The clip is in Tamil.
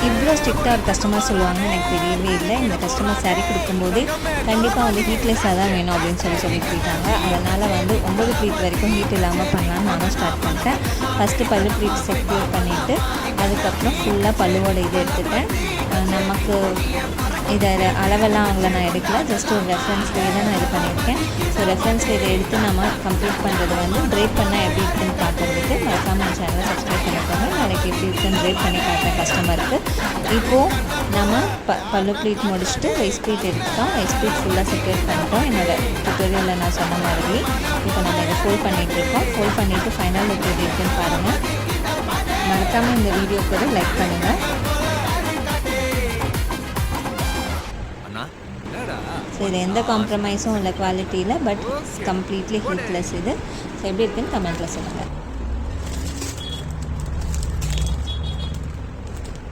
இவ்வளோ ஸ்ட்ரிக்டாக ஒரு கஸ்டமர் சொல்லுவாங்கன்னு எனக்கு தெரியவே இல்லை. இந்த கஸ்டமர் சாரீ கொடுக்கும்போதே கண்டிப்பாக வந்து ஹீட்லெஸ்ஸாக தான் வேணும் அப்படின்னு சொல்லிட்டு போயிட்டாங்க. அதனால் வந்து 9 ப்ளீட் வரைக்கும் ஹீட் இல்லாமல் பண்ணலான்னு நானும் ஸ்டார்ட் பண்ணிட்டேன். ஃபஸ்ட்டு பல்லு ப்ளீட் செக்யூர் பண்ணிவிட்டு அதுக்கப்புறம் ஃபுல்லாக பல்லுவோட இது எடுத்துட்டேன். நமக்கு இதை அளவெல்லாம் அவங்கள நான் எடுக்கல, ஜஸ்ட் ஒரு ரெஃபரன்ஸ்லேயே தான் நான் இது பண்ணியிருக்கேன். ஸோ ரெஃபரன்ஸில் இதை எடுத்து நம்ம கம்ப்ளீட் பண்ணுறது வந்து ட்ரேப் பண்ணால் எப்படி இருக்குன்னு பார்க்குறதுக்கு மறக்காமல் என் சேனலை சப்ஸ்கிரைப் பண்ணிக்கோங்க. நாளைக்கு எப்படி இருக்குன்னு ட்ரேப் பண்ணி காட்டுறேன் கஸ்டமருக்கு. இப்போது நம்ம பல்லு ப்ளீட் முடிச்சுட்டு வெஸ்ட் ப்ளீட் எடுத்துட்டோம். வெஸ்ட் ப்ளீட் ஃபுல்லாக செக்யூர் பண்ணிட்டோம். என்னோடய டுட்டோரியலில் நான் சொன்ன மாதிரி இப்போ நம்ம இதை ஃபோல்ட் பண்ணிகிட்ருக்கோம். ஃபோல்ட் பண்ணிவிட்டு ஃபைனல் லுக் எப்படி இருக்குன்னு பாருங்கள். மறக்காமல் இந்த வீடியோக்கு ஒரு லைக் பண்ணுங்கள். ஸோ இது எந்த காம்ப்ரமைஸும் இல்லை குவாலிட்டியில், பட் கம்ப்ளீட்லி ஹீட்லெஸ் இது. ஸோ எப்படி இருக்குன்னு கமெண்ட்டில் சொல்லுங்கள்.